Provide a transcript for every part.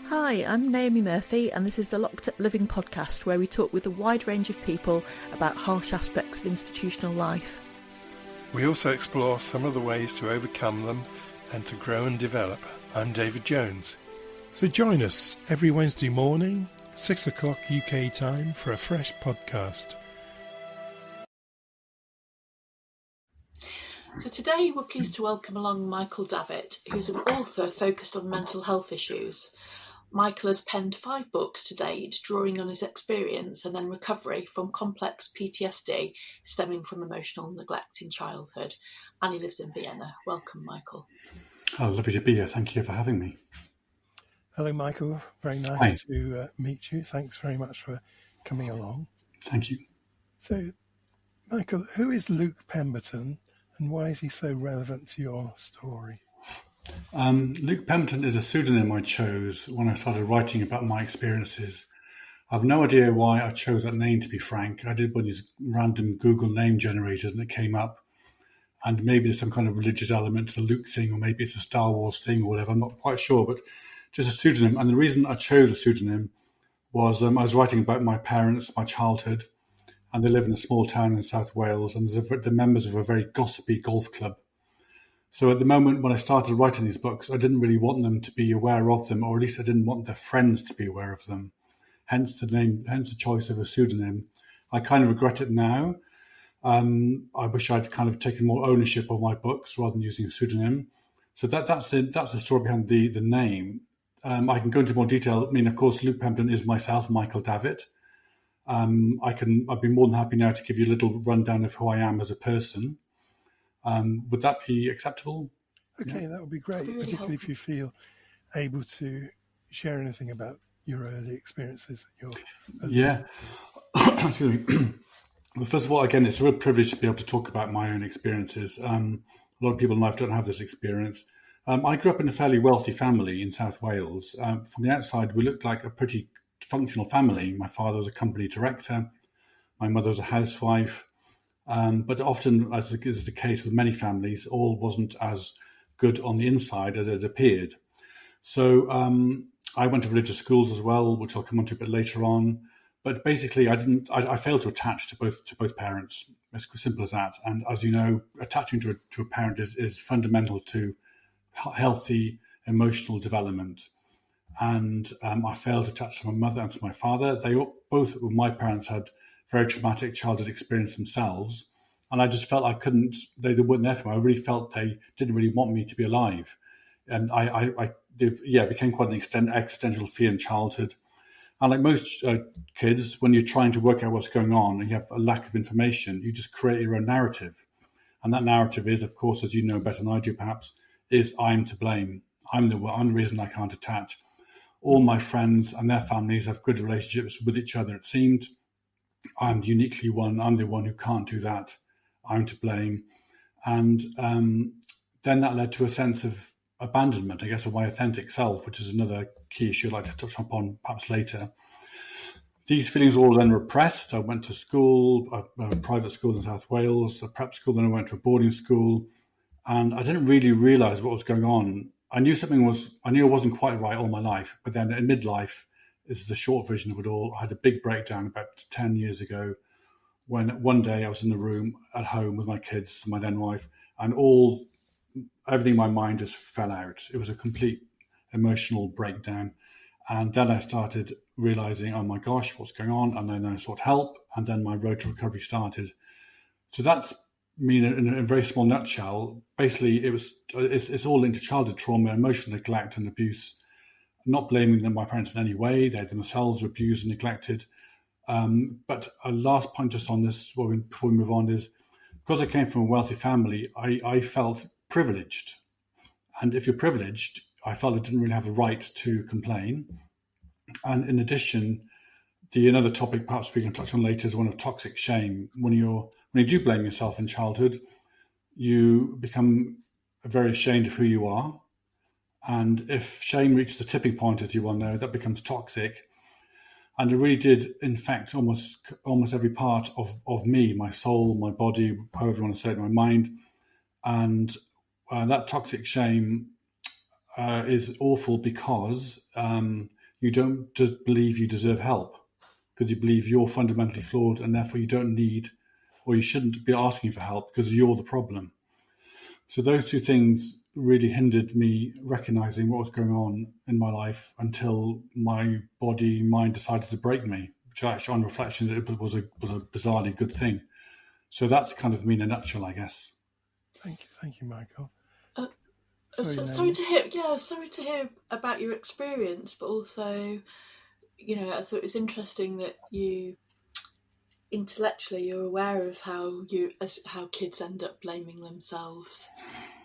Hi, I'm Naomi Murphy, and this is the Locked Up Living podcast, where we talk with a wide range of people about harsh aspects of institutional life. We also explore some of the ways to overcome them and to grow and develop. I'm David Jones. So join us every Wednesday morning, 6 o'clock UK time, for a fresh podcast. So today we're pleased to welcome along Michael Davitt, who's an author focused on mental health issues. Michael has penned 5 books to date, drawing on his experience and then recovery from complex PTSD stemming from emotional neglect in childhood. And he lives in Vienna. Welcome, Michael. Oh, lovely to be here. Thank you for having me. Hello, Michael. Very nice Hi. to meet you. Thanks very much for coming along. Thank you. So, Michael, who is Luke Pemberton and why is he so relevant to your story? Luke Pemberton is a pseudonym I chose when I started writing about my experiences. I've no idea why I chose that name, to be frank. I did one of these random Google name generators and it came up. And maybe there's some kind of religious element to the Luke thing, or maybe it's a Star Wars thing or whatever. I'm not quite sure, but just a pseudonym. And the reason I chose a pseudonym was I was writing about my parents, my childhood, and they live in a small town in South Wales, and they're members of a very gossipy golf club. So at the moment when I started writing these books, I didn't really want them to be aware of them, or at least I didn't want their friends to be aware of them. Hence the choice of a pseudonym. I kind of regret it now. I wish I'd kind of taken more ownership of my books rather than using a pseudonym. So that's the story behind the name. I can go into more detail. I mean, of course, Luke Pemberton is myself, Michael Davitt. I'd be more than happy now to give you a little rundown of who I am as a person. Would that be acceptable? Okay, Yeah. That would be great, Really particularly helpful. if you feel able to share anything about your early experiences. Yeah. Excuse me. Well, first of all, again, it's a real privilege to be able to talk about my own experiences. A lot of people in life don't have this experience. I grew up in a fairly wealthy family in South Wales. From the outside, we looked like a pretty functional family. My father was a company director. My mother was a housewife. But often, as is the case with many families, all wasn't as good on the inside as it appeared. So I went to religious schools as well, which I'll come on to a bit later on. But basically, I failed to attach to both parents. It's as simple as that. And as you know, attaching to a parent is fundamental to healthy emotional development. And I failed to attach to my mother and to my father. My parents had very traumatic childhood experience themselves. And I just felt I couldn't, they weren't there for me. I really felt they didn't really want me to be alive. And it became quite an existential fear in childhood. And like most kids, when you're trying to work out what's going on and you have a lack of information, you just create your own narrative. And that narrative is, of course, as you know better than I do perhaps, is I'm to blame. I'm the reason I can't attach. All my friends and their families have good relationships with each other, it seemed. I'm uniquely one. I'm the one who can't do that. I'm to blame. And then that led to a sense of abandonment, I guess, of my authentic self, which is another key issue I'd like to touch upon perhaps later. These feelings were all then repressed. I went to school, a private school in South Wales, a prep school, then I went to a boarding school, and I didn't really realise what was going on. I knew I wasn't quite right all my life, but then in midlife, this is the short version of it all, I had a big breakdown about 10 years ago when one day I was in the room at home with my kids, my then wife, and everything in my mind just fell out. It was a complete emotional breakdown. And then I started realizing, oh my gosh, what's going on? And then I sought help, and then my road to recovery started. So that's in a very small nutshell. Basically, it's all linked to childhood trauma, emotional neglect and abuse. Not blaming my parents in any way. They themselves were abused and neglected. But a last point just on this before we move on is, because I came from a wealthy family, I felt privileged. And if you're privileged, I felt I didn't really have a right to complain. And in addition, another topic perhaps we can touch on later is one of toxic shame. When you do blame yourself in childhood, you become very ashamed of who you are. And if shame reaches the tipping point, as you well know, that becomes toxic. And it really did infect almost every part of me, my soul, my body, however you want to say it, my mind. And that toxic shame is awful because you don't just believe you deserve help, because you believe you're fundamentally flawed and therefore you don't need, or you shouldn't be asking for help because you're the problem. So those two things really hindered me recognizing what was going on in my life until my mind decided to break me, which actually on reflection it was a bizarrely good thing. So that's kind of me in a nutshell, I guess. Thank you, Michael. Sorry to hear about your experience, but also, I thought it was interesting that you intellectually you're aware of how kids end up blaming themselves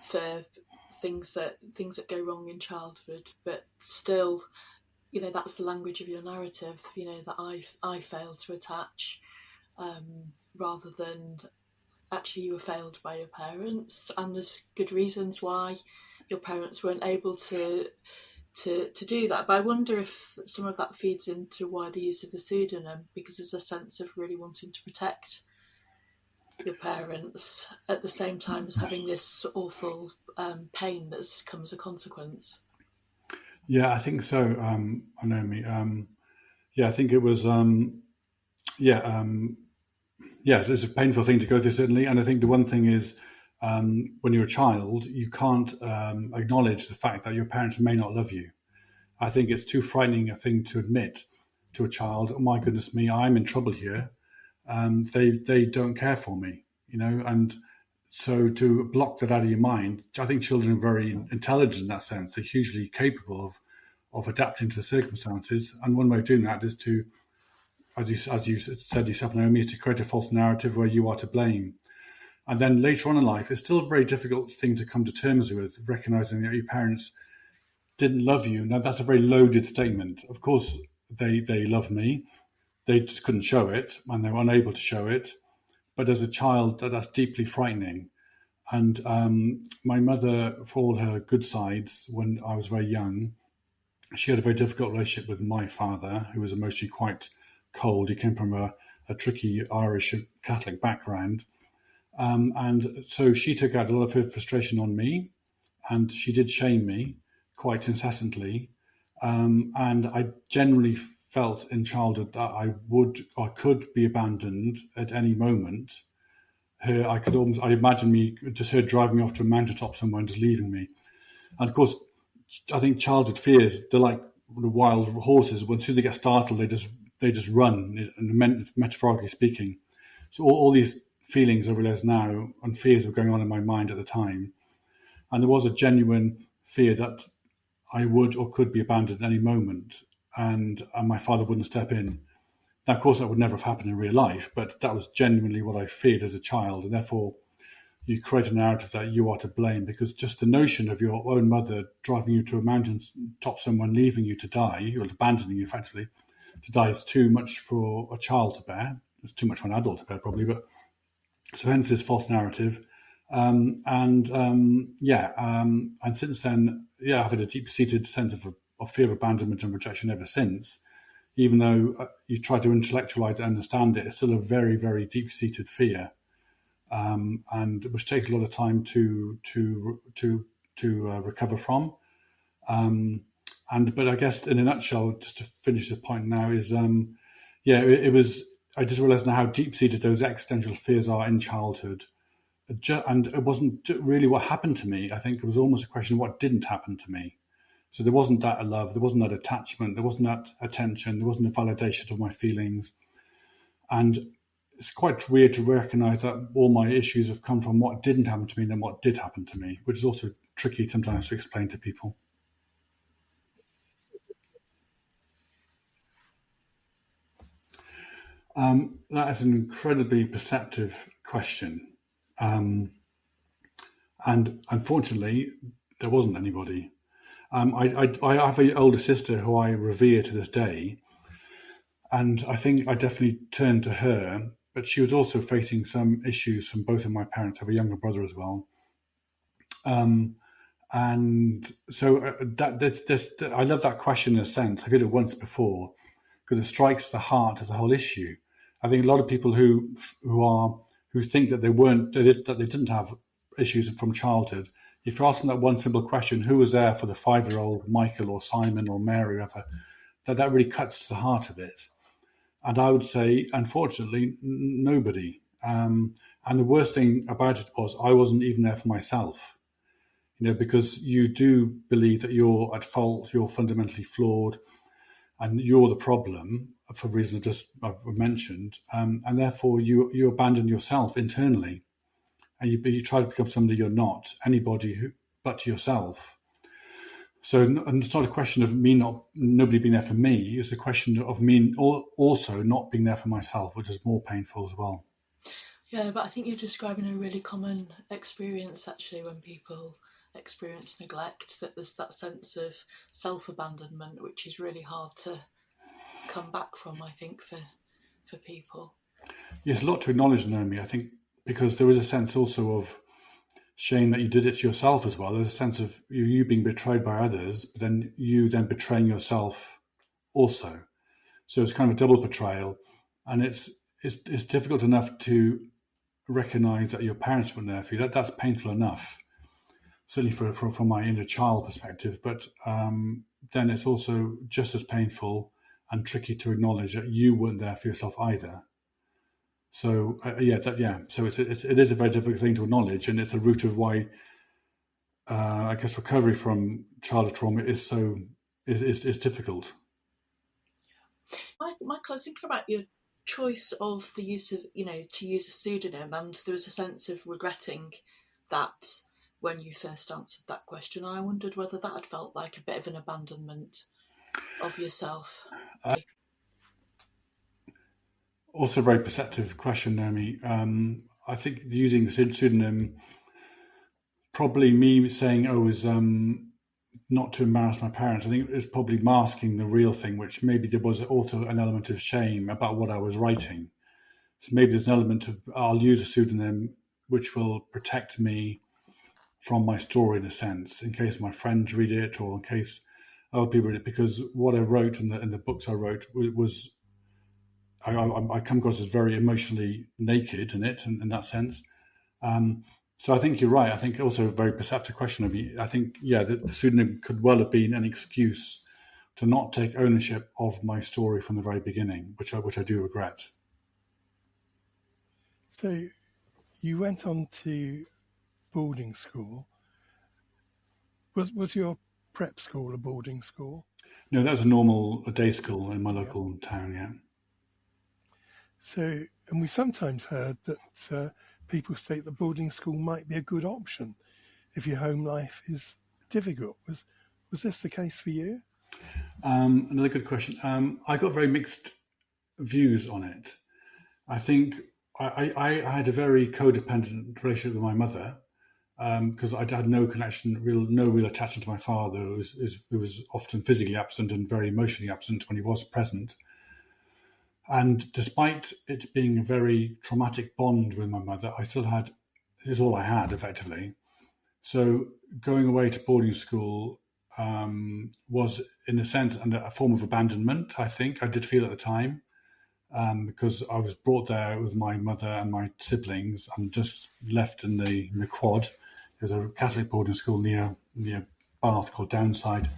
for things that go wrong in childhood, but still, that's the language of your narrative. That I failed to attach, rather than actually you were failed by your parents, and there's good reasons why your parents weren't able to do that. But I wonder if some of that feeds into why the use of the pseudonym, because there's a sense of really wanting to protect your parents at the same time as having this awful pain that's come as a consequence. Yeah, I think so. Naomi. I think it was. It's a painful thing to go through, certainly. And I think the one thing is, when you're a child, you can't acknowledge the fact that your parents may not love you. I think it's too frightening a thing to admit to a child. Oh my goodness me, I'm in trouble here. They don't care for me, and so to block that out of your mind. I think children are very intelligent in that sense. They're hugely capable of adapting to the circumstances. And one way of doing that is to, as you said yourself, Naomi, is to create a false narrative where you are to blame. And then later on in life, it's still a very difficult thing to come to terms with, recognizing that your parents didn't love you. Now, that's a very loaded statement. Of course, they love me. They just couldn't show it, and they were unable to show it. But as a child, that's deeply frightening. And my mother, for all her good sides, when I was very young, she had a very difficult relationship with my father, who was emotionally quite cold. He came from a tricky Irish Catholic background. And so she took out a lot of her frustration on me, and she did shame me quite incessantly. And I generally felt in childhood that I could be abandoned at any moment. I imagine her driving me off to a mountaintop somewhere and just leaving me. And of course, I think childhood fears, they're like the wild horses. As soon as they get startled, they just run, metaphorically speaking. So all these feelings I realize now and fears were going on in my mind at the time. And there was a genuine fear that I would or could be abandoned at any moment, and my father wouldn't step in. Now, of course, that would never have happened in real life, but that was genuinely what I feared as a child. And therefore, you create a narrative that you are to blame, because just the notion of your own mother driving you to a mountain top somewhere and leaving you to die, or abandoning you effectively to die, is too much for a child to bear. It's too much for an adult to bear, probably. But so hence this false narrative. And since then, I've had a deep-seated sense of fear of abandonment and rejection ever since. Even though you try to intellectualize and understand it, it's still a very, very deep-seated fear, and which takes a lot of time to recover from. But I guess in a nutshell, just to finish the point now, is it was. I just realized now how deep-seated those existential fears are in childhood. And it wasn't really what happened to me. I think it was almost a question of what didn't happen to me. So there wasn't that love, there wasn't that attachment, there wasn't that attention, there wasn't a validation of my feelings. And it's quite weird to recognize that all my issues have come from what didn't happen to me than what did happen to me, which is also tricky sometimes to explain to people. That is an incredibly perceptive question. And unfortunately, there wasn't anybody. I have an older sister who I revere to this day, and I think I definitely turned to her, but she was also facing some issues from both of my parents. I have a younger brother as well. And so I love that question in a sense. I've heard it once before because it strikes the heart of the whole issue. I think a lot of people who think that they didn't have issues from childhood, if you ask them that one simple question, who was there for the 5-year-old Michael or Simon or Mary, whoever, that really cuts to the heart of it. And I would say, unfortunately, nobody. And the worst thing about it was I wasn't even there for myself, because you do believe that you're at fault, you're fundamentally flawed, and you're the problem for reasons I've mentioned, and therefore you abandon yourself internally, and you try to become somebody you're not, but yourself. So, and it's not a question of nobody being there for me. It's a question of me also not being there for myself, which is more painful as well. Yeah, but I think you're describing a really common experience, actually, when people experience neglect, that there's that sense of self-abandonment, which is really hard to come back from, I think, for people. Yes, a lot to acknowledge, Naomi, I think, because there is a sense also of shame that you did it to yourself as well. There's a sense of you being betrayed by others, but then you betraying yourself also. So it's kind of a double betrayal, and it's difficult enough to recognise that your parents weren't there for you. That's painful enough, certainly from my inner child perspective. But then it's also just as painful and tricky to acknowledge that you weren't there for yourself either. So So it is a very difficult thing to acknowledge, and it's a root of why I guess recovery from childhood trauma is difficult. Michael, I was thinking about your choice of the use of, to use a pseudonym, and there was a sense of regretting that when you first answered that question. I wondered whether that had felt like a bit of an abandonment of yourself. Also a very perceptive question, Naomi. I think using the pseudonym, probably me saying I was not to embarrass my parents, I think it was probably masking the real thing, which maybe there was also an element of shame about what I was writing. So maybe there's an element of, I'll use a pseudonym which will protect me from my story in a sense, in case my friends read it or in case other people read it, because what I wrote in the books I wrote was I come across as very emotionally naked in it, in that sense. So I think you're right. I think also a very perceptive question of you. I think, the pseudonym could well have been an excuse to not take ownership of my story from the very beginning, which I do regret. So you went on to boarding school. Was your prep school a boarding school? No, that was a day school in my local town, yeah. So, and we sometimes heard that people state that boarding school might be a good option if your home life is difficult. Was this the case for you? Another good question. I got very mixed views on it. I think I had a very codependent relationship with my mother because I had no connection, no real attachment to my father, who was often physically absent and very emotionally absent when he was present. And despite it being a very traumatic bond with my mother, I still had, it's all I had effectively. So going away to boarding school was, in a sense, a form of abandonment, I think. I did feel at the time, because I was brought there with my mother and my siblings and just left in the quad. There's a Catholic boarding school near Bath called Downside.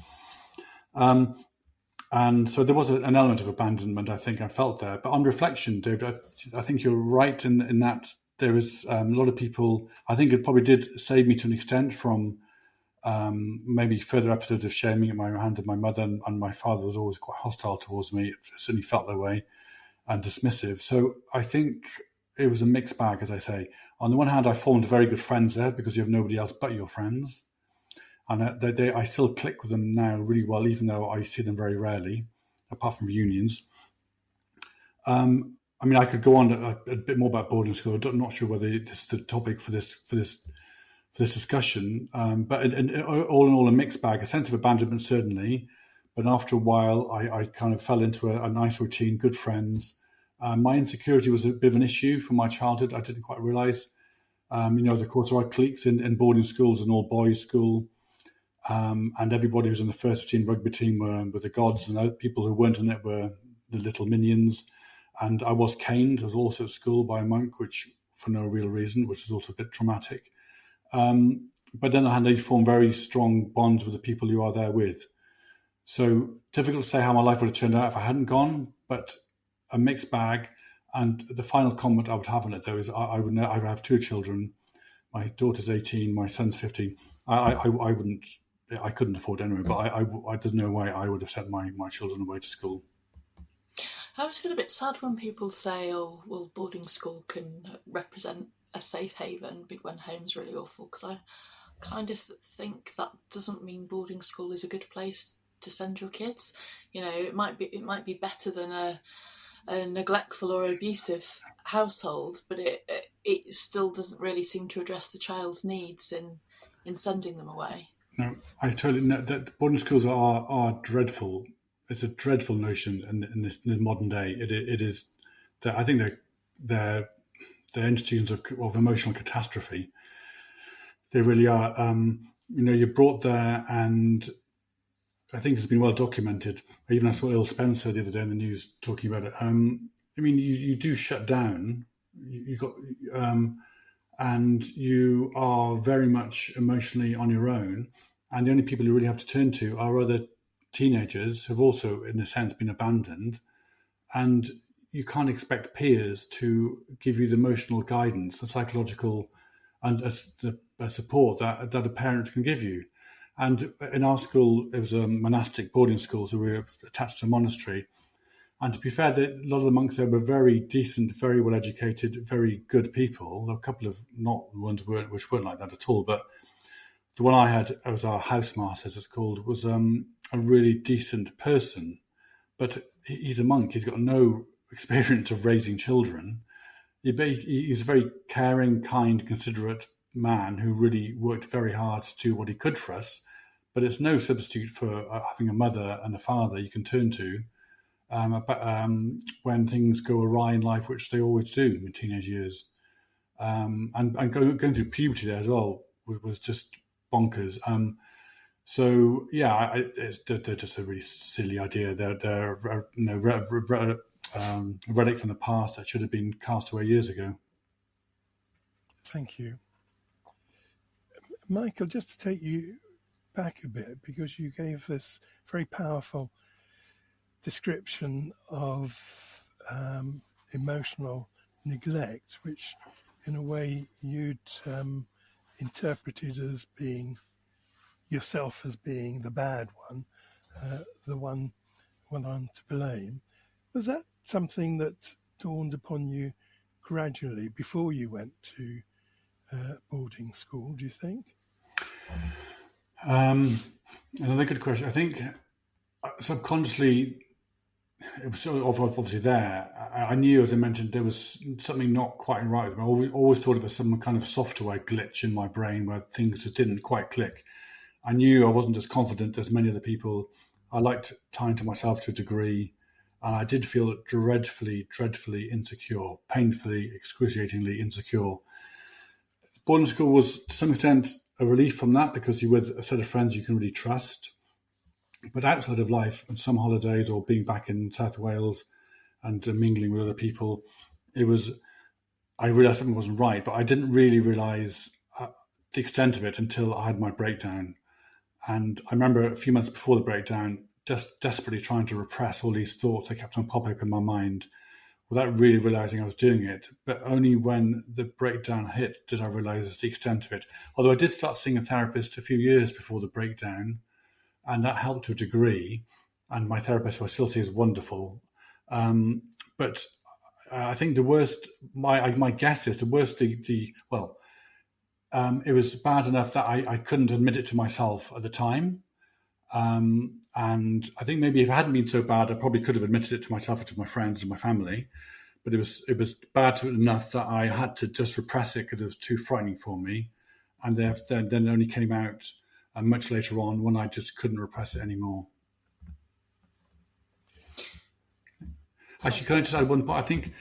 And so there was an element of abandonment, I think I felt there. But on reflection, David, I think you're right in that there was a lot of people, I think it probably did save me to an extent from maybe further episodes of shaming at my hand of my mother, and my father was always quite hostile towards me. It certainly felt that way and dismissive. So I think it was a mixed bag, as I say. On the one hand, I formed very good friends there because you have nobody else but your friends. And I still click with them now really well, even though I see them very rarely, apart from reunions. I mean, I could go on a bit more about boarding school. I'm not sure whether this is the topic for this discussion, but all in all, a mixed bag. A sense of abandonment, certainly, but after a while, I kind of fell into a nice routine, good friends. My insecurity was a bit of an issue from my childhood. I didn't quite realise. Of course, there are cliques in boarding schools, an all-boys school. And everybody who was in the first team rugby team were the gods, and other people who weren't in it were the little minions. And I was caned. I was also at school by a monk, which for no real reason, which was also a bit traumatic. But then I had to form very strong bonds with the people you are there with. So difficult to say how my life would have turned out if I hadn't gone, but a mixed bag. And the final comment I would have on it, though, is I have two children. My daughter's 18, my son's 15. I couldn't afford it anyway, but there's no way I would have sent my children away to school. I always feel a bit sad when people say, oh, well, boarding school can represent a safe haven when home's really awful, because I kind of think that doesn't mean boarding school is a good place to send your kids. You know, it might be better than a neglectful or abusive household, but it still doesn't really seem to address the child's needs in sending them away. No, I totally know that boarding schools are dreadful. It's a dreadful notion in this modern day. It is that I think they're institutions of emotional catastrophe. They really are. You're brought there, and I think it's been well documented. Even I saw Earl Spencer the other day in the news talking about it. You do shut down. And you are very much emotionally on your own. And the only people you really have to turn to are other teenagers who've also, in a sense, been abandoned. And you can't expect peers to give you the emotional guidance, the psychological and a support that a parent can give you. And in our school, it was a monastic boarding school, so we were attached to a monastery. And to be fair, a lot of the monks there were very decent, very well educated, very good people. There were a couple of not ones which weren't like that at all. But the one I had, it was our housemaster, as it's called, was a really decent person. But he's a monk. He's got no experience of raising children. He's a very caring, kind, considerate man who really worked very hard to do what he could for us. But it's no substitute for having a mother and a father you can turn to when things go awry in life, which they always do in teenage years. And going through puberty there as well was just bonkers. They're just a really silly idea. They're a relic from the past that should have been cast away years ago. Thank you. Michael, just to take you back a bit, because you gave this very powerful description of emotional neglect, which in a way you'd interpreted as being yourself as being the bad one, the one on to blame. Was that something that dawned upon you gradually before you went to boarding school, do you think? Another good question. I think subconsciously it was sort of obviously there. I knew, as I mentioned, there was something not quite right with me. I always thought it was some kind of software glitch in my brain where things just didn't quite click. I knew I wasn't as confident as many other people. I liked time to myself to a degree, and I did feel dreadfully, dreadfully insecure, painfully, excruciatingly insecure. Boarding school was, to some extent, a relief from that because you're with a set of friends you can really trust. But outside of life, on some holidays or being back in South Wales and mingling with other people, I realised something wasn't right, but I didn't really realise the extent of it until I had my breakdown. And I remember a few months before the breakdown, just desperately trying to repress all these thoughts that kept on popping up in my mind without really realising I was doing it. But only when the breakdown hit did I realise the extent of it. Although I did start seeing a therapist a few years before the breakdown, and that helped to a degree. And my therapist, who I still see is wonderful. But I think the worst, my guess is the worst, it was bad enough that I couldn't admit it to myself at the time. And I think maybe if it hadn't been so bad, I probably could have admitted it to myself or to my friends and my family. But it was bad enough that I had to just repress it because it was too frightening for me. And then it only came out much later on when I just couldn't repress it anymore. Actually, can I just add one point?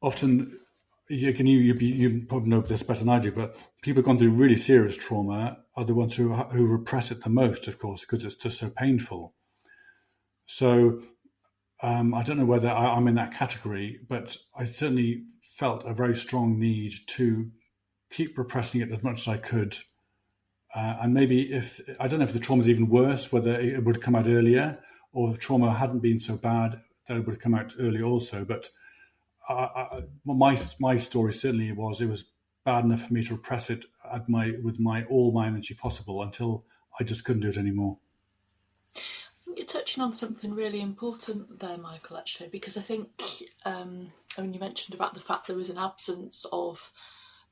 Often you probably know this better than I do, but people who've gone through really serious trauma are the ones who repress it the most, of course, because it's just so painful. So I don't know whether I'm in that category, but I certainly felt a very strong need to keep repressing it as much as I could And maybe I don't know if the trauma is even worse, whether it would have come out earlier, or if trauma hadn't been so bad that it would have come out early also. But my story certainly it was bad enough for me to repress it with all my energy possible until I just couldn't do it anymore. You're touching on something really important there, Michael, actually, because I think, you mentioned about the fact there was an absence of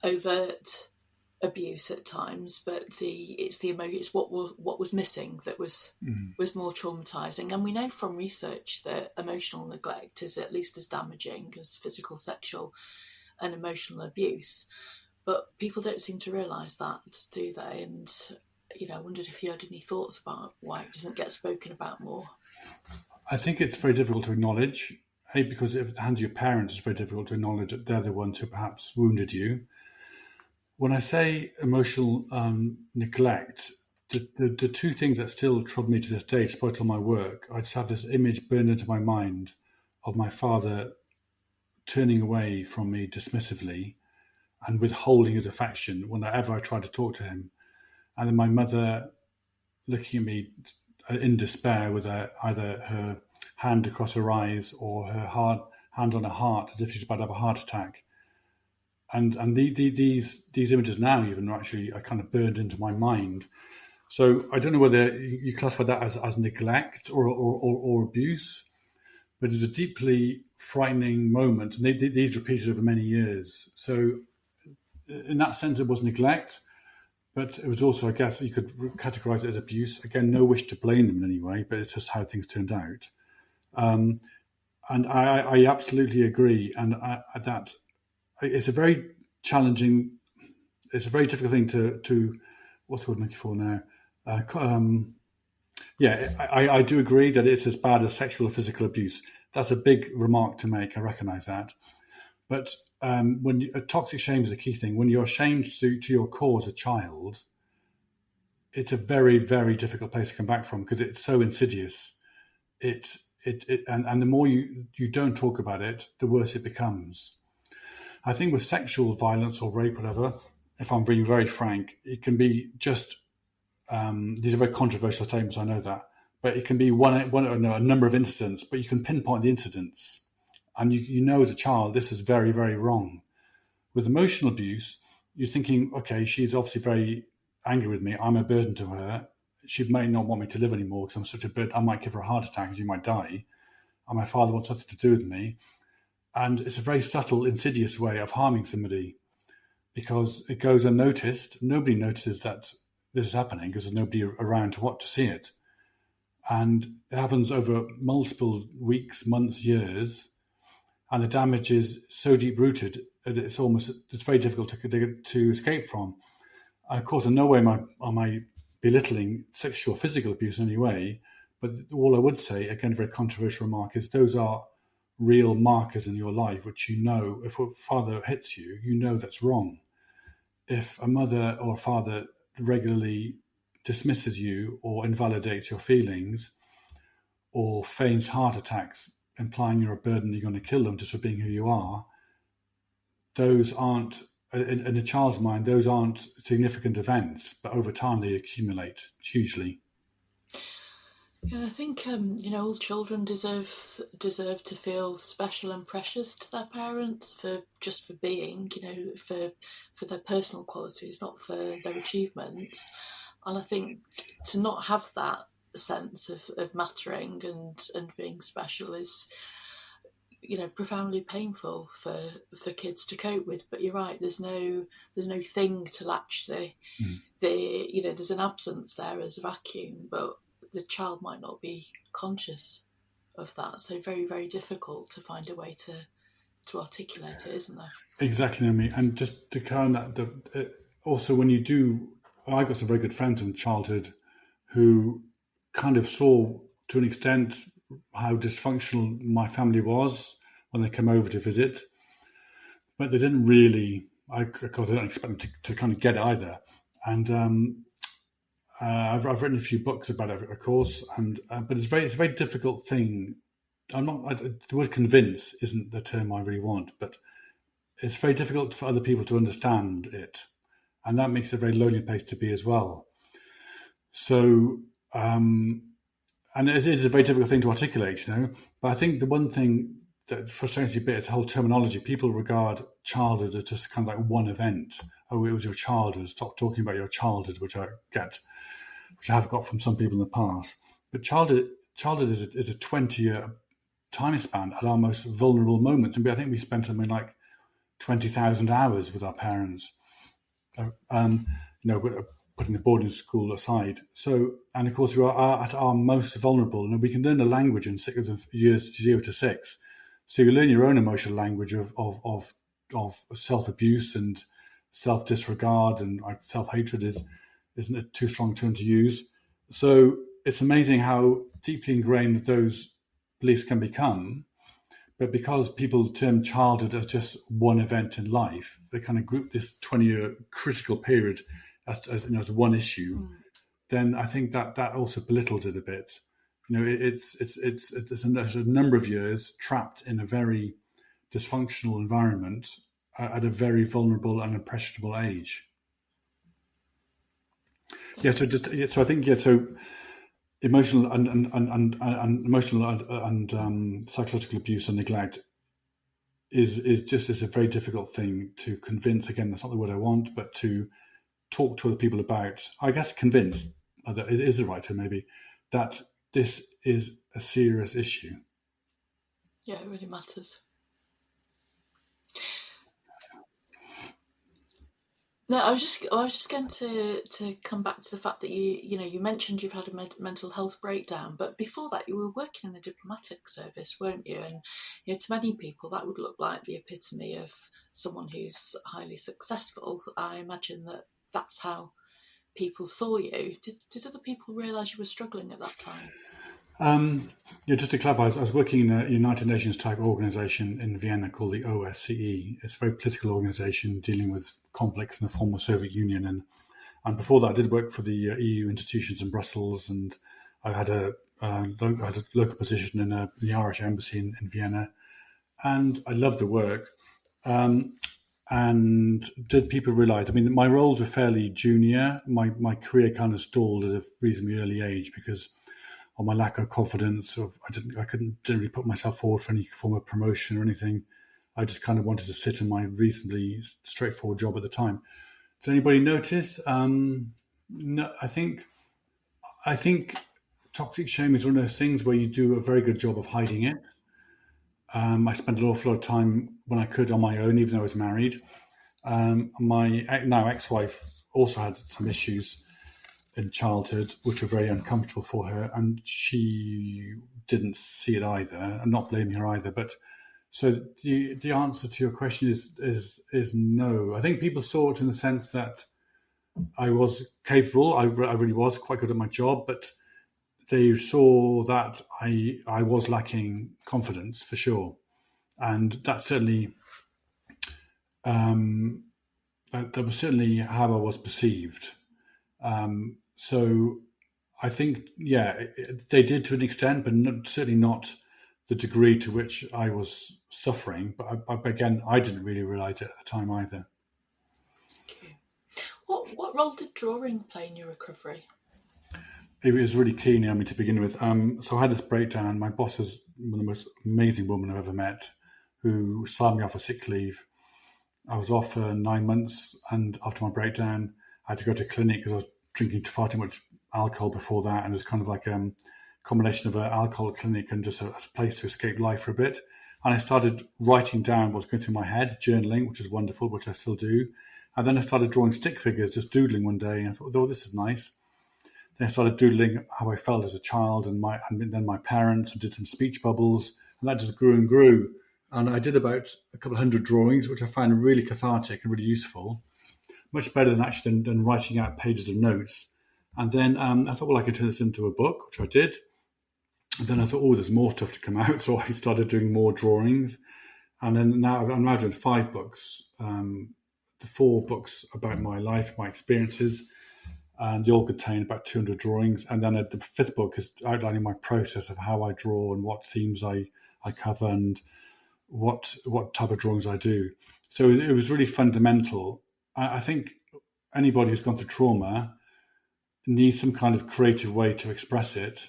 overt abuse at times, but it's what was missing that was more traumatizing. And we know from research that emotional neglect is at least as damaging as physical, sexual, and emotional abuse. But people don't seem to realise that, do they? And I wondered if you had any thoughts about why it doesn't get spoken about more. I think it's very difficult to acknowledge, because if it hands your parents, it's very difficult to acknowledge that they're the ones who perhaps wounded you. When I say emotional neglect, the two things that still trouble me to this day, despite all my work, I just have this image burned into my mind of my father turning away from me dismissively and withholding his affection whenever I tried to talk to him. And then my mother looking at me in despair with either her hand across her eyes or her hand on her heart as if she's about to have a heart attack. And these images now even are kind of burned into my mind. So I don't know whether you classify that as neglect or abuse, but it's a deeply frightening moment. And these repeated over many years. So in that sense, it was neglect. But it was also, I guess, you could categorize it as abuse. Again, no wish to blame them in any way, but it's just how things turned out. And I absolutely agree. And that it's a very challenging, it's a very difficult thing to what's the word I'm looking for now? I do agree that it's as bad as sexual or physical abuse. That's a big remark to make. I recognize that. But toxic shame is a key thing. When you're ashamed to your core as a child, it's a very, very difficult place to come back from because it's so insidious. And the more you don't talk about it, the worse it becomes. I think with sexual violence or rape, whatever, if I'm being very frank, it can be just, these are very controversial statements, I know that, but it can be a number of incidents, but you can pinpoint the incidents. And you know as a child, this is very, very wrong. With emotional abuse, you're thinking, okay, she's obviously very angry with me. I'm a burden to her. She may not want me to live anymore because I'm such a burden. I might give her a heart attack and she might die. And my father wants nothing to do with me. And it's a very subtle, insidious way of harming somebody because it goes unnoticed. Nobody notices that this is happening because there's nobody around to see it. And it happens over multiple weeks, months, years. And the damage is so deep-rooted that it's very difficult to escape from. Of course, in no way am I belittling sexual or physical abuse in any way, but all I would say, again, a very controversial remark, is those are real markers in your life, which if a father hits you, you know that's wrong. If a mother or a father regularly dismisses you or invalidates your feelings or feigns heart attacks, implying you're a burden, you're going to kill them just for being who you are, those aren't, in a child's mind, those aren't significant events, but over time they accumulate hugely. Yeah, I think all children deserve to feel special and precious to their parents for being, for their personal qualities, not for their achievements. And I think to not have that sense of mattering and being special is, profoundly painful for kids to cope with. But you're right, there's no thing to latch there's an absence there as a vacuum, but the child might not be conscious of that. So very, very difficult to find a way to articulate it, isn't there? Exactly, Naomi. And just to kind of also when you do, I got some very good friends in childhood who kind of saw to an extent how dysfunctional my family was when they came over to visit, but they didn't really, of course I don't expect them to kind of get it either. And I've written a few books about it, of course, but it's a very difficult thing. The word convince isn't the term I really want, but it's very difficult for other people to understand it. And that makes it a very lonely place to be as well. So, and it is a very difficult thing to articulate, but I think the one thing that frustrates me a bit is the whole terminology. People regard childhood as just kind of like one event. Oh, it was your childhood. Stop talking about your childhood, which I have got from some people in the past. But childhood is a 20-year time span at our most vulnerable moment. And I think we spent something like 20,000 hours with our parents, putting the boarding school aside. So, and of course, we are at our most vulnerable, and we can learn a language in years 0 to 6. So you learn your own emotional language of self-abuse and self-disregard, and like self-hatred isn't a too strong a term to use. So it's amazing how deeply ingrained those beliefs can become. But because people term childhood as just one event in life, they kind of group this 20-year critical period as one issue. Then I think that also belittles it a bit. It's a number of years trapped in a very dysfunctional environment at a very vulnerable and impressionable age. So I think emotional and emotional and psychological abuse and neglect is a very difficult thing to convince. Again, that's not the word I want, but to talk to other people about. I guess convince is the right term, maybe, that this is a serious issue. Yeah, it really matters. No, I was just going to come back to the fact that you mentioned you've had a mental health breakdown, but before that you were working in the diplomatic service, weren't you? And to many people that would look like the epitome of someone who's highly successful. I imagine that's how people saw you. Did other people realise you were struggling at that time? Just to clarify, I was working in a United Nations type organisation in Vienna called the OSCE. It's a very political organisation dealing with conflicts in the former Soviet Union. And before that, I did work for the EU institutions in Brussels, and I had a local position in the Irish embassy in Vienna. And I loved the work. And did people realise? I mean, my roles were fairly junior. My career kind of stalled at a reasonably early age because of my lack of confidence. I didn't really put myself forward for any form of promotion or anything. I just kind of wanted to sit in my reasonably straightforward job at the time. Does anybody notice? No, I think toxic shame is one of those things where you do a very good job of hiding it. I spent an awful lot of time when I could on my own, even though I was married. My now ex-wife also had some issues in childhood, which were very uncomfortable for her, and she didn't see it either. I'm not blaming her either, but so the answer to your question is no. I think people saw it in the sense that I was capable. I really was quite good at my job, but they saw that I was lacking confidence for sure, and that certainly that was certainly how I was perceived. So I think, they did to an extent, but certainly not the degree to which I was suffering. But again, I didn't really realise it at the time either. Okay. What role did drawing play in your recovery? It was really key, Naomi, to begin with. So I had this breakdown. My boss is one of the most amazing women I've ever met, who signed me off for sick leave. I was off for 9 months, and after my breakdown, I had to go to a clinic because I was drinking far too much alcohol before that, and it was kind of like a combination of an alcohol clinic and just a place to escape life for a bit. And I started writing down what was going through my head, journaling, which is wonderful, which I still do. And then I started drawing stick figures, just doodling one day, and I thought, oh, this is nice. Then I started doodling how I felt as a child and then my parents, and did some speech bubbles, and that just grew and grew. And I did about a couple of hundred drawings, which I found really cathartic and really useful. Much better than actually than writing out pages of notes. And then I thought, well, I could turn this into a book, which I did. And then I thought, oh, there's more stuff to come out. So I started doing more drawings. And then now I'm now doing 5 books. The 4 books about my life, my experiences, and they all contain about 200 drawings. And then the 5th book is outlining my process of how I draw and what themes I cover and what type of drawings I do. So it was really fundamental. I think anybody who's gone through trauma need some kind of creative way to express it.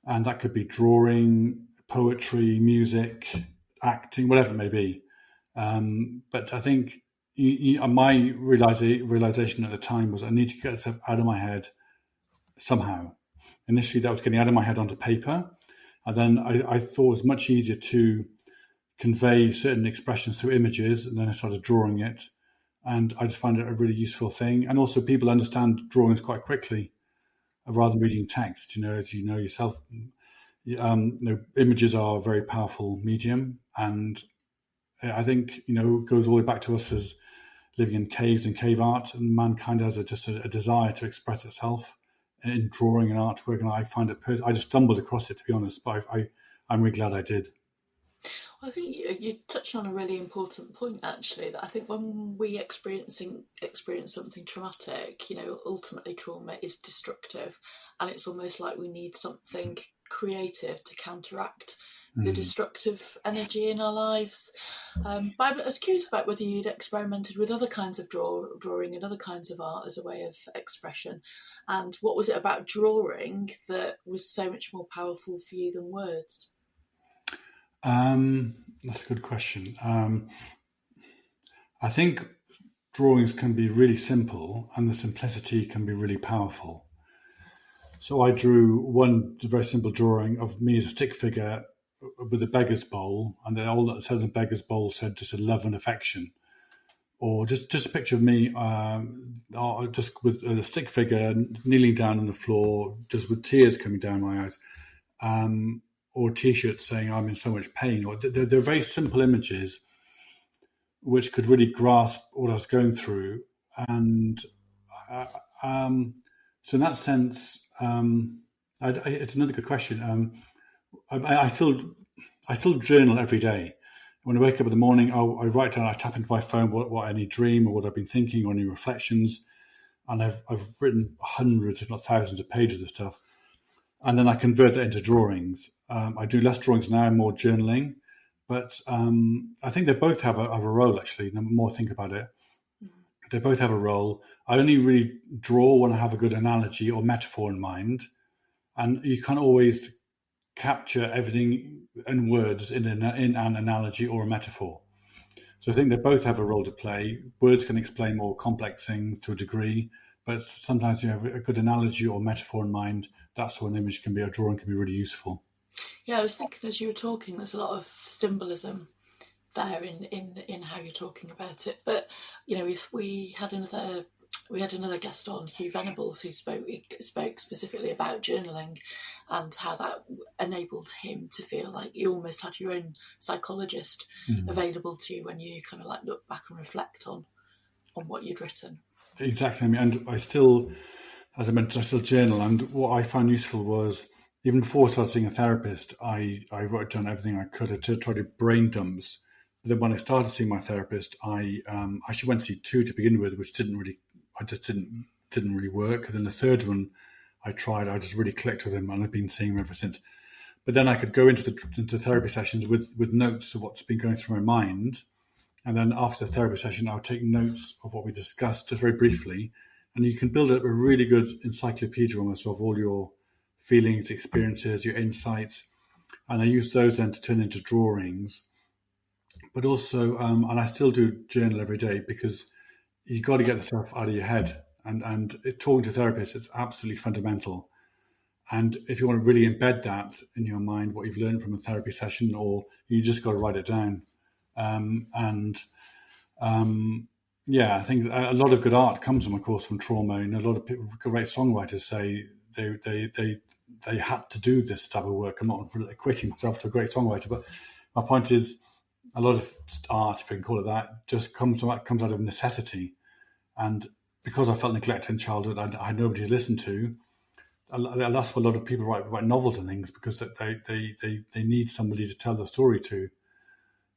And that could be drawing, poetry, music, acting, whatever it may be. But I think my realization at the time was I need to get stuff out of my head somehow. Initially, that was getting out of my head onto paper. And then I thought it was much easier to convey certain expressions through images. And then I started drawing it. And I just find it a really useful thing. And also people understand drawings quite quickly rather than reading text. As you know yourself, images are a very powerful medium. And I think, it goes all the way back to us as living in caves and cave art, and mankind has just a desire to express itself in drawing and artwork. And I find it, I just stumbled across it, to be honest, but I'm really glad I did. Well, I think you touched on a really important point, actually, that I think when we experience something traumatic, ultimately trauma is destructive, and it's almost like we need something creative to counteract the destructive energy in our lives. But I was curious about whether you'd experimented with other kinds of drawing and other kinds of art as a way of expression, and what was it about drawing that was so much more powerful for you than words? That's a good question. I think drawings can be really simple, and the simplicity can be really powerful. So I drew one very simple drawing of me as a stick figure with a beggar's bowl, and then all that said on the beggar's bowl said just a love and affection, or just a picture of me just with a stick figure kneeling down on the floor, just with tears coming down my eyes, or T-shirts saying I'm in so much pain. Or they're very simple images which could really grasp what I was going through, and so in that sense, it's another good question. I still journal every day. When I wake up in the morning, I write down, I tap into my phone what any dream or what I've been thinking or any reflections. And I've written hundreds, if not thousands of pages of stuff. And then I convert that into drawings. I do less drawings now, more journaling. But I think they both have a role, actually. The more I think about it, they both have a role. I only really draw when I have a good analogy or metaphor in mind. And you can't always capture everything in words in an analogy or a metaphor. So I think they both have a role to play. Words can explain more complex things to a degree, but sometimes you have a good analogy or metaphor in mind. That's when a drawing can be really useful. Yeah, I was thinking as you were talking, there's a lot of symbolism there in how you're talking about it. But if we had another guest on, Hugh Venables, who spoke specifically about journaling and how that enabled him to feel like you almost had your own psychologist available to you when you kind of like look back and reflect on what you'd written. Exactly. And I still, as I mentioned, I still journal. And what I found useful was, even before I started seeing a therapist, I wrote down everything I could to try to brain dumps. But then when I started seeing my therapist, I actually went to see two to begin with, which didn't really work. And then the third one I tried, I just really clicked with him, and I've been seeing him ever since. But then I could go into therapy sessions with notes of what's been going through my mind. And then after the therapy session, I would take notes of what we discussed just very briefly. And you can build up a really good encyclopedia almost of all your feelings, experiences, your insights. And I use those then to turn into drawings. But also, and I still do journal every day, because you got to get the stuff out of your head. And talking to therapists, it's absolutely fundamental. And if you want to really embed that in your mind, what you've learned from a therapy session, or you just got to write it down. I think a lot of good art comes, of course, from trauma. And a lot of people, great songwriters, say they had to do this type of work. I'm not really equating myself to a great songwriter, but my point is, a lot of art, if we can call it that, just comes out of necessity. And because I felt neglected in childhood, I had nobody to listen to. That's why a lot of people write novels and things, because they need somebody to tell the story to.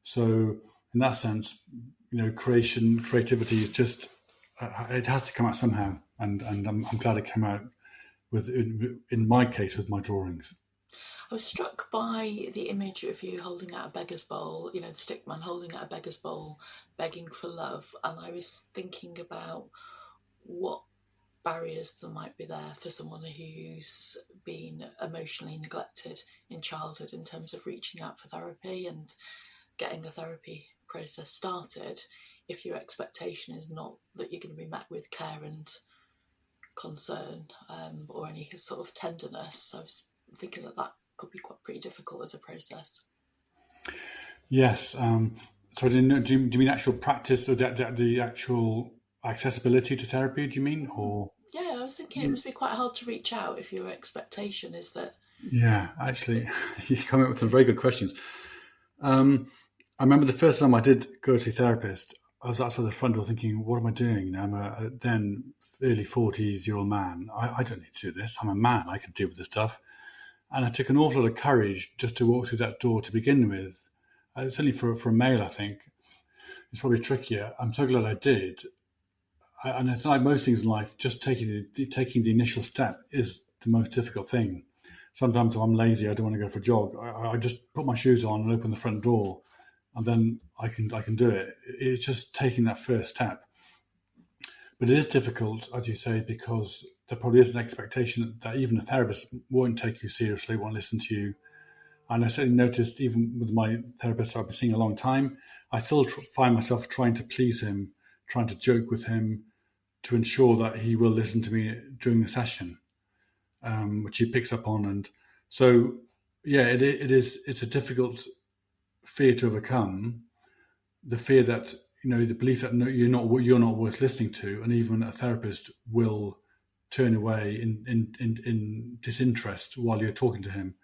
So in that sense, creativity is just, it has to come out somehow. And I'm glad it came out in my case, with my drawings. I was struck by the image of you holding out a beggar's bowl, the stick man holding out a beggar's bowl, begging for love. And I was thinking about what barriers that might be there for someone who's been emotionally neglected in childhood in terms of reaching out for therapy and getting a therapy process started, if your expectation is not that you're going to be met with care and concern or any sort of tenderness. I was thinking that could be pretty difficult as a process. Yes. So do you mean actual practice, or the actual accessibility to therapy, do you mean? Or yeah, I was thinking it must be quite hard to reach out if your expectation is that. Yeah, actually, you come up with some very good questions. I remember the first time I did go to a therapist, I was outside the front door thinking, what am I doing? I'm a then early 40s-year-old man. I don't need to do this. I'm a man. I can deal with this stuff. And it took an awful lot of courage just to walk through that door to begin with. It's only for a male, I think. It's probably trickier. I'm so glad I did. And it's like most things in life, just taking the initial step is the most difficult thing. Sometimes if I'm lazy, I don't want to go for a jog. I just put my shoes on and open the front door, and then I can do it. It's just taking that first step. But it is difficult, as you say, because there probably is an expectation that even a therapist won't take you seriously, won't listen to you. And I certainly noticed, even with my therapist I've been seeing a long time, I still find myself trying to please him, trying to joke with him to ensure that he will listen to me during the session, which he picks up on. And so, yeah, it's a difficult fear to overcome, the fear that, the belief that you're not worth listening to, and even a therapist will turn away in disinterest while you're talking to him.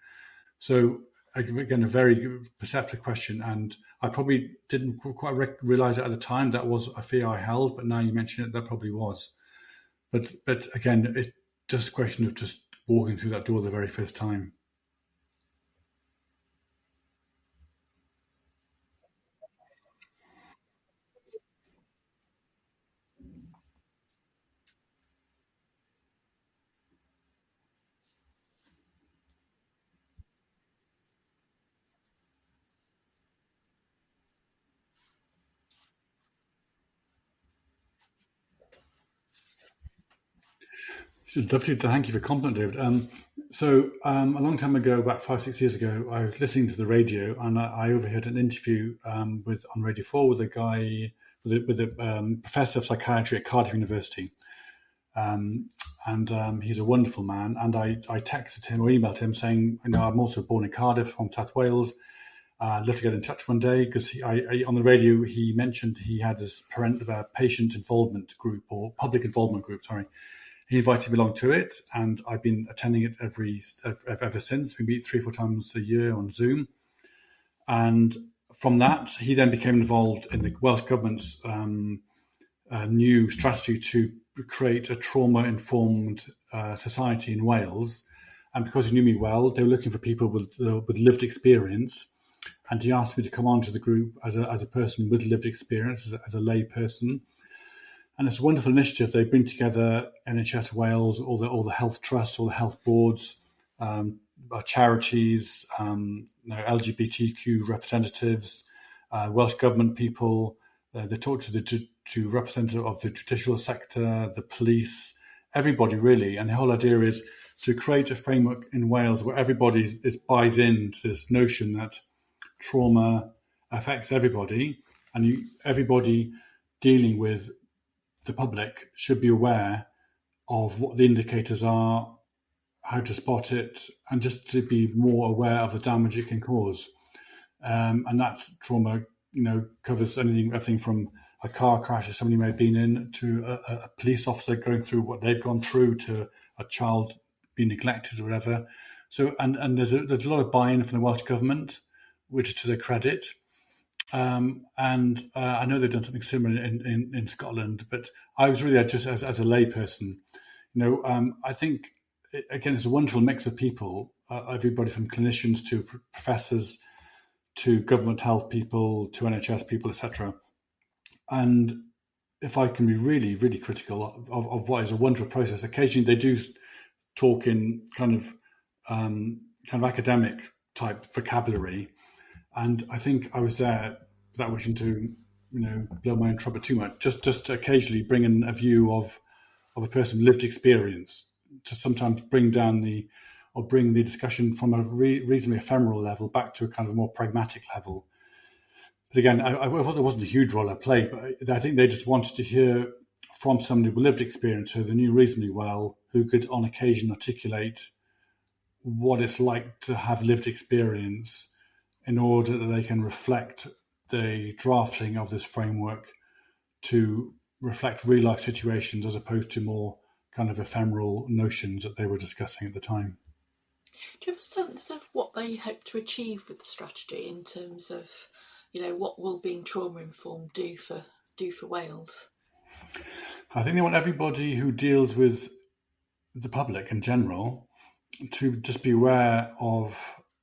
So again, a very perceptive question, and I probably didn't quite realize it at the time that was a fear I held, but now you mention it, that probably was. But again, it's just a question of just walking through that door the very first time. Thank you for compliment, David. So a long time ago, about 5-6 years ago, I was listening to the radio, and I overheard an interview on Radio 4 with a guy, with a professor of psychiatry at Cardiff University. And he's a wonderful man. And I texted him or emailed him saying, I'm also born in Cardiff, from South Wales. I'd love to get in touch one day, because on the radio he mentioned he had this patient involvement group, or public involvement group, sorry. He invited me along to it, and I've been attending it ever since. We meet 3 or 4 times a year on Zoom. And from that, he then became involved in the Welsh Government's new strategy to create a trauma-informed society in Wales. And because he knew me well, they were looking for people with lived experience. And he asked me to come on to the group as a person with lived experience, as a lay person. And it's a wonderful initiative. They bring together NHS Wales, all the health trusts, all the health boards, charities, LGBTQ representatives, Welsh Government people. They talk to representatives of the judicial sector, the police, everybody really. And the whole idea is to create a framework in Wales where everybody buys into this notion that trauma affects everybody, and everybody dealing with the public should be aware of what the indicators are, how to spot it, and just to be more aware of the damage it can cause. And that trauma, covers everything from a car crash that somebody may have been in, to a police officer going through what they've gone through, to a child being neglected or whatever. So, and there's a lot of buy-in from the Welsh Government, which is to their credit. And I know they've done something similar in Scotland, but I was really just as a layperson. I think, again, it's a wonderful mix of people, everybody from clinicians to professors to government health people to NHS people, etc. And if I can be really, really critical of what is a wonderful process, occasionally they do talk in kind of academic type vocabulary. And I think I was there without wishing to, blow my own trumpet too much, just to occasionally bring in a view of of a person with lived experience to sometimes bring the discussion from a reasonably ephemeral level back to a kind of more pragmatic level. But again, I thought there wasn't a huge role I played, but I think they just wanted to hear from somebody with lived experience who they knew reasonably well, who could on occasion articulate what it's like to have lived experience in order that they can reflect the drafting of this framework to reflect real life situations as opposed to more kind of ephemeral notions that they were discussing at the time. Do you have a sense of what they hope to achieve with the strategy in terms of, what will being trauma informed do for Wales? I think they want everybody who deals with the public in general to just be aware of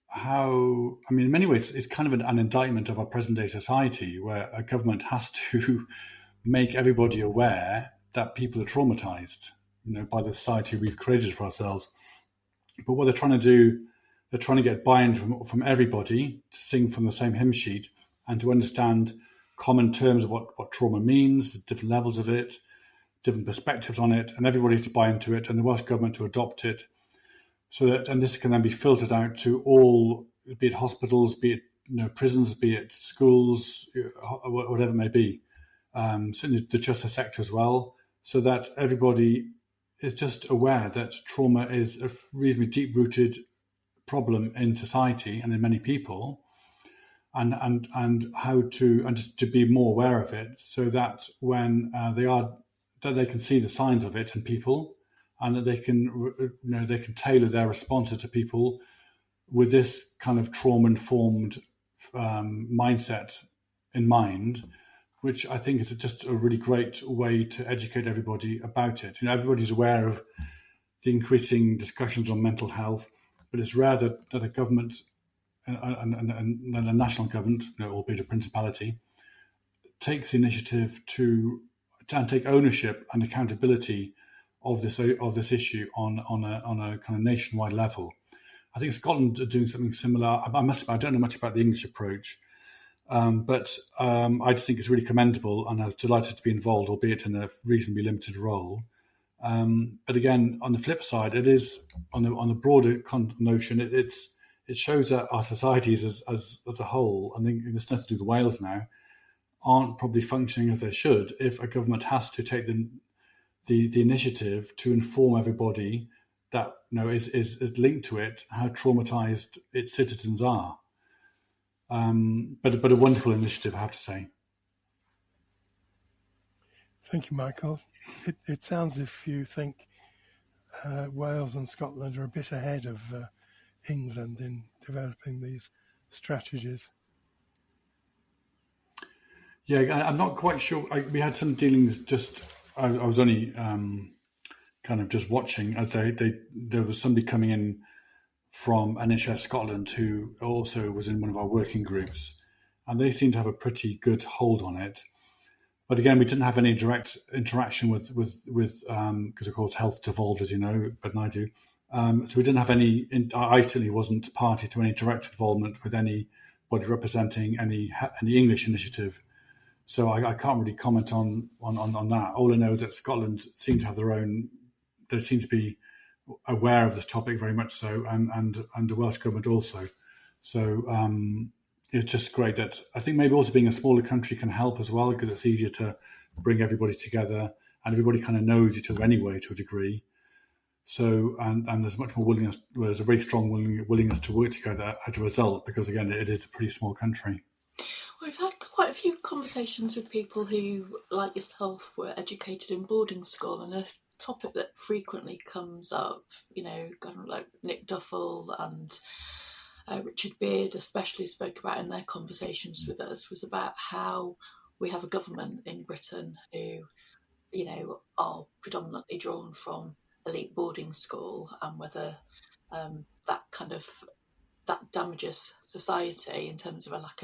how, in many ways, it's kind of an indictment of our present day society where a government has to make everybody aware that people are traumatized, by the society we've created for ourselves. But what they're trying to do, they're trying to get buy-in from everybody to sing from the same hymn sheet and to understand common terms of what trauma means, the different levels of it, different perspectives on it, and everybody to buy into it, and the Welsh Government to adopt it. And this can then be filtered out to all, be it hospitals, be it prisons, be it schools, whatever it may be, certainly the justice sector as well, so that everybody is just aware that trauma is a reasonably deep-rooted problem in society and in many people, and how to be more aware of it, so that when they can see the signs of it in people, and that they can tailor their responses to people with this kind of trauma-informed mindset in mind, which I think is just a really great way to educate everybody about it. Everybody's aware of the increasing discussions on mental health, but it's rare that a government and a national government, albeit a principality, takes the initiative to take ownership and accountability of this issue on a kind of nationwide level. I think Scotland are doing something similar. I don't know much about the English approach, but I just think it's really commendable, and I was delighted to be involved, albeit in a reasonably limited role. But again, on the flip side, it is on the broader notion. It shows that our societies as a whole, and it's nothing to do with Wales now, aren't probably functioning as they should if a government has to take the initiative to inform everybody that is linked to it how traumatized its citizens are. But a wonderful initiative, I have to say. Thank you, Michael. It sounds as if you think Wales and Scotland are a bit ahead of England in developing these strategies. Yeah, I'm not quite sure. We had some dealings. I was only kind of just watching as there was somebody coming in from NHS Scotland who also was in one of our working groups, and they seemed to have a pretty good hold on it. But again, we didn't have any direct interaction with because of course health devolved, as you know, but I do. So we didn't have any. I certainly wasn't party to any direct involvement with anybody representing any English initiative. So I can't really comment on that. All I know is that Scotland seem to have their own. They seem to be aware of this topic very much so, and the Welsh Government also. So it's just great that I think maybe also being a smaller country can help as well, because it's easier to bring everybody together, and everybody kind of knows each other anyway to a degree. So and there's much more willingness. There's a very strong willingness to work together as a result, because again it is a pretty small country. We've had quite a few conversations with people who, like yourself, were educated in boarding school, and a topic that frequently comes up, kind of like Nick Duffel and Richard Beard especially spoke about in their conversations with us, was about how we have a government in Britain who, are predominantly drawn from elite boarding school, and whether that damages society in terms of a lack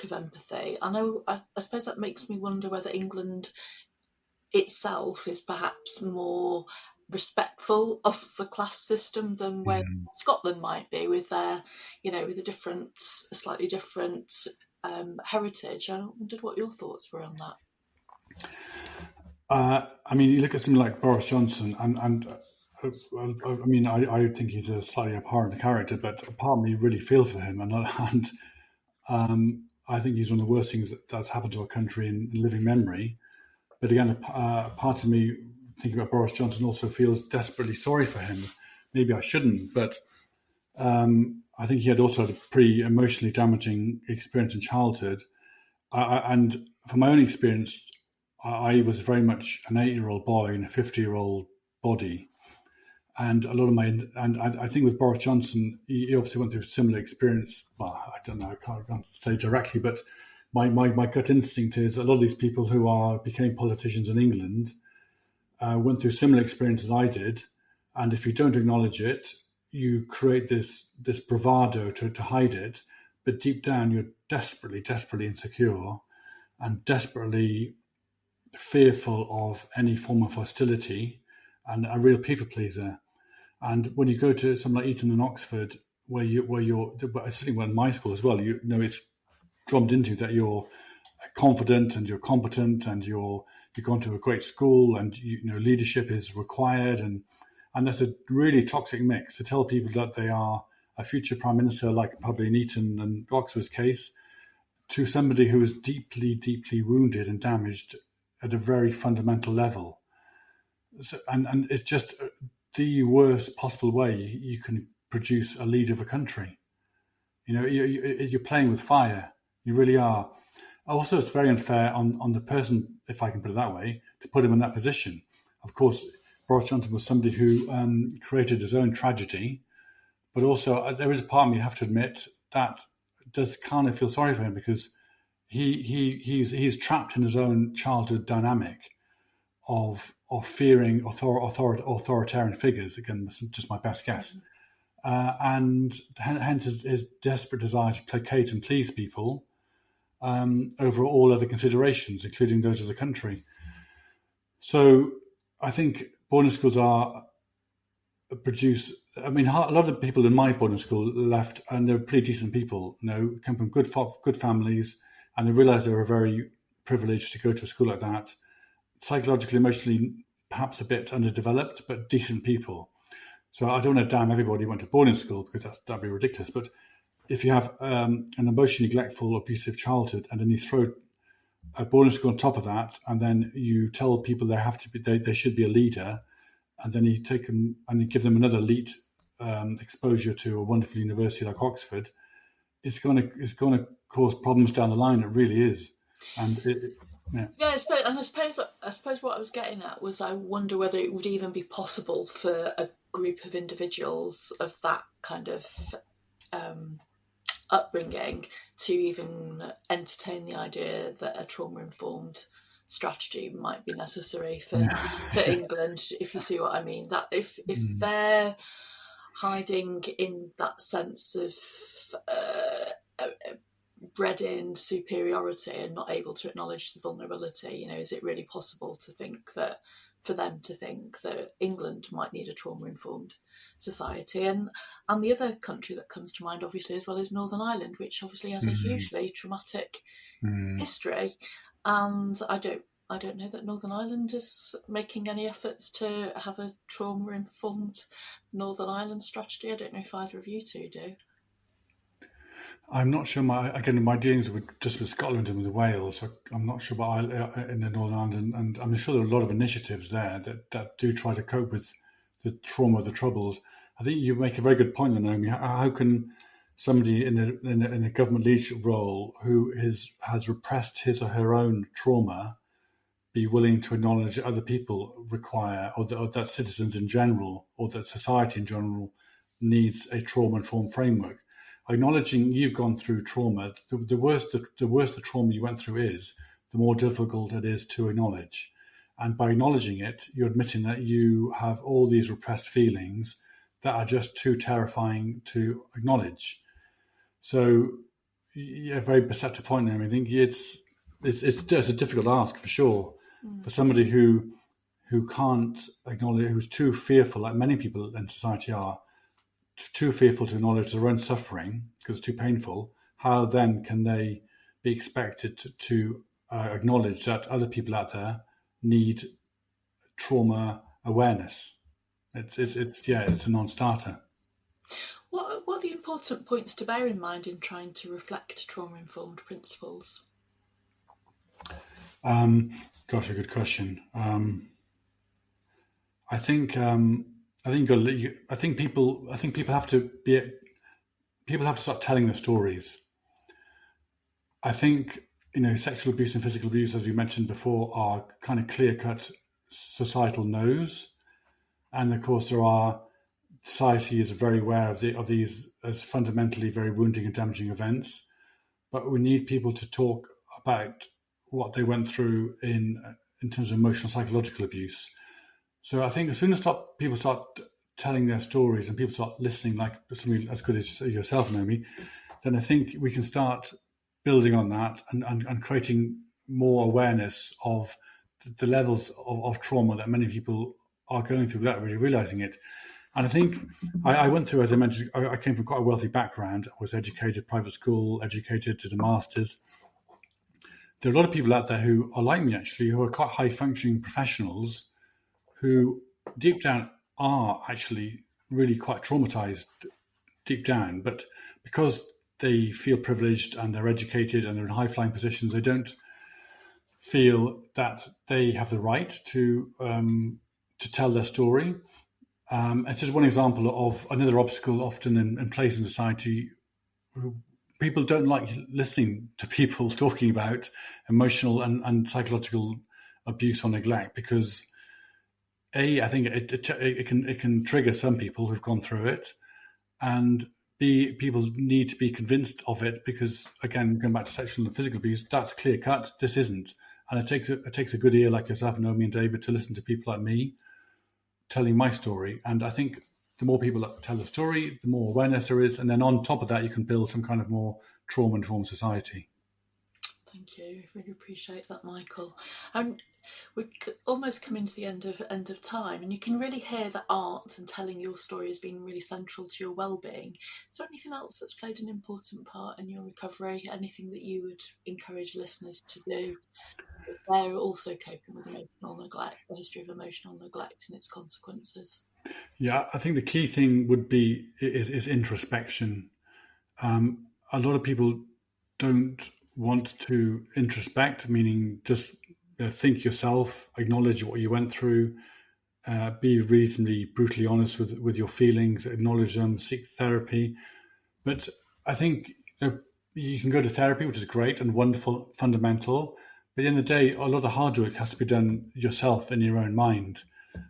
of empathy. I suppose that makes me wonder whether England itself is perhaps more respectful of the class system than where Scotland might be, with their, with a slightly different heritage. I wondered what your thoughts were on that. I mean, you look at something like Boris Johnson, and I mean, I think he's a slightly abhorrent character, but a part of me really feels for him, and I think he's one of the worst things that's happened to our country in living memory. But again, a part of me thinking about Boris Johnson also feels desperately sorry for him. Maybe I shouldn't, but I think he had also had a pretty emotionally damaging experience in childhood. And from my own experience, I was very much an 8-year-old boy in a 50-year-old body. And a lot of and I think with Boris Johnson, he obviously went through a similar experience. Well, I don't know, I can't say directly, but my gut instinct is a lot of these people who became politicians in England went through similar experiences I did. And if you don't acknowledge it, you create this bravado to hide it. But deep down, you're desperately, desperately insecure and desperately fearful of any form of hostility and a real people pleaser. And when you go to something like Eton and Oxford, where you're certainly in my school as well, you know it's drummed into you that you're confident and you're competent and you're going to a great school and you know leadership is required and that's a really toxic mix to tell people that they are a future prime minister, like probably in Eton and Oxford's case, to somebody who is deeply, deeply wounded and damaged at a very fundamental level. So, and it's just the worst possible way you can produce a leader of a country. You know, you're playing with fire. You really are. Also, it's very unfair on the person, if I can put it that way, to put him in that position. Of course, Boris Johnson was somebody who created his own tragedy, but also there is a part of me, you have to admit, that does kind of feel sorry for him because he's trapped in his own childhood dynamic of fearing authoritarian figures. Again, that's just my best guess. And hence his desperate desire to placate and please people over all other considerations, including those of the country. So I think boarding schools produce. I mean, a lot of people in my boarding school left, and they're pretty decent people. You know, come from good families, and they realise they were very privileged to go to a school like that. Psychologically, emotionally, perhaps a bit underdeveloped, but decent people. So I don't want to damn everybody who went to boarding school because that'd be ridiculous. But if you have an emotionally neglectful, abusive childhood, and then you throw a boarding school on top of that, and then you tell people they should be a leader, and then you take them and you give them another elite exposure to a wonderful university like Oxford, it's going to cause problems down the line. It really is, and I suppose what I was getting at was I wonder whether it would even be possible for a group of individuals of that kind of upbringing to even entertain the idea that a trauma-informed strategy might be necessary for England, if you see what I mean. That if they're hiding in that sense of bred in superiority and not able to acknowledge the vulnerability, you know, is it really possible to think that for them to think that England might need a trauma-informed society? And the other country that comes to mind, obviously, as well, is Northern Ireland, which obviously has a hugely traumatic history. And I don't know that Northern Ireland is making any efforts to have a trauma-informed Northern Ireland strategy. I don't know if either of you two do. I'm not sure. My dealings with Scotland and with Wales. So I'm not sure about in the Northern Ireland, and I'm sure there are a lot of initiatives there that do try to cope with the trauma of the Troubles. I think you make a very good point, Naomi. How can somebody in a government leadership role who has repressed his or her own trauma be willing to acknowledge that other people require, or that citizens in general, or that society in general needs a trauma-informed framework? Acknowledging you've gone through trauma, the worse the trauma you went through is, the more difficult it is to acknowledge. And by acknowledging it, you're admitting that you have all these repressed feelings that are just too terrifying to acknowledge. So, yeah, very perceptive point there. I think it's a difficult ask for sure for somebody who can't acknowledge, who's too fearful, like many people in society are, too fearful to acknowledge their own suffering because it's too painful. How then can they be expected to acknowledge that other people out there need trauma awareness. It's a non-starter. What are the important points to bear in mind in trying to reflect trauma-informed principles? Gosh, a good question. I think people have to start telling their stories. I think, sexual abuse and physical abuse, as you mentioned before, are kind of clear-cut societal no's, and of course society is very aware of these as fundamentally very wounding and damaging events. But we need people to talk about what they went through in terms of emotional psychological abuse. So I think as soon as people start telling their stories and people start listening, like somebody as good as yourself, Naomi, then I think we can start building on that and creating more awareness of the levels of trauma that many people are going through without really realizing it. And I think I went through, as I mentioned, I came from quite a wealthy background. I was educated, private school, educated to the masters. There are a lot of people out there who are like me, actually, who are quite high-functioning professionals who deep down are actually really quite traumatized deep down. But because they feel privileged and they're educated and they're in high-flying positions, they don't feel that they have the right to tell their story. It's just one example of another obstacle often in place in society. People don't like listening to people talking about emotional and psychological abuse or neglect because, I think it can trigger some people who've gone through it, and B, people need to be convinced of it because, again, going back to sexual and physical abuse, that's clear cut. This isn't, and it takes a good ear like yourself, Naomi and David, to listen to people like me telling my story. And I think the more people that tell the story, the more awareness there is, and then on top of that, you can build some kind of more trauma-informed society. Thank you. Really appreciate that, Michael. And we're almost coming to the end of time, and you can really hear that art and telling your story has been really central to your well-being. Is there anything else that's played an important part in your recovery? Anything that you would encourage listeners to do? They're also coping with emotional neglect, the history of emotional neglect and its consequences. Yeah, I think the key thing would be is introspection. A lot of people don't want to introspect, meaning just think yourself, acknowledge what you went through, be reasonably brutally honest with your feelings, acknowledge them, seek therapy. But I think you can go to therapy, which is great and wonderful, fundamental. But at the end of the day, a lot of the hard work has to be done yourself in your own mind.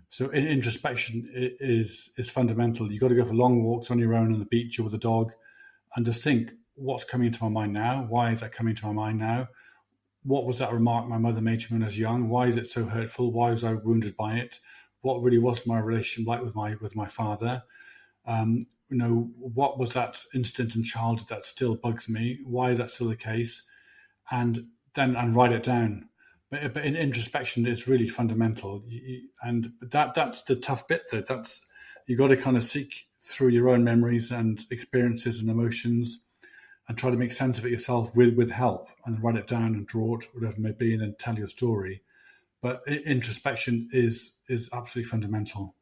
So introspection is fundamental. You've got to go for long walks on your own on the beach or with a dog and just think, what's coming into my mind now? Why is that coming to my mind now? What was that remark my mother made to me when I was young? Why is it so hurtful? Why was I wounded by it? What really was my relationship like with my father? What was that incident in childhood that still bugs me? Why is that still the case? And write it down. But in introspection, it's really fundamental. And that's the tough bit there. You got to kind of seek through your own memories and experiences and emotions and try to make sense of it yourself with help and write it down and draw it, whatever it may be, and then tell your story. But introspection is absolutely fundamental.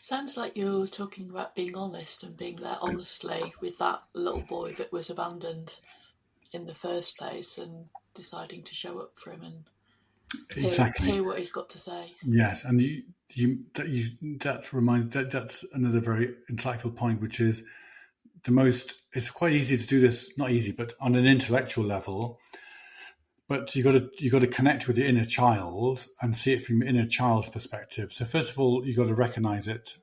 Sounds like you're talking about being honest and being there honestly with that little boy that was abandoned in the first place and deciding to show up for him and hear what he's got to say. Yes, and that's another very insightful point, which is it's quite easy to do this, not easy, but on an intellectual level. But you got to connect with your inner child and see it from your inner child's perspective. So first of all, you got to recognize it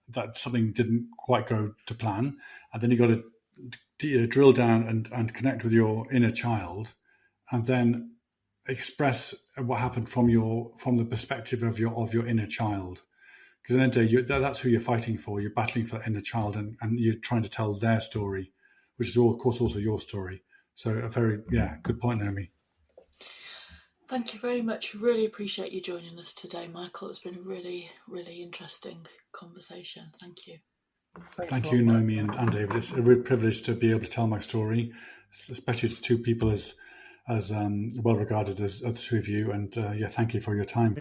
that something didn't quite go to plan, and then you got to drill down and connect with your inner child, and then express what happened from the perspective of your inner child. Because at the end of the day, that's who you're fighting for. You're battling for that inner child, and you're trying to tell their story, which is, of course, also your story. So a very, good point, Naomi. Thank you very much. Really appreciate you joining us today, Michael. It's been a really, really interesting conversation. Thank you. Thank you, Naomi and David. It's a real privilege to be able to tell my story, especially to two people as as well regarded as the two of you. And thank you for your time.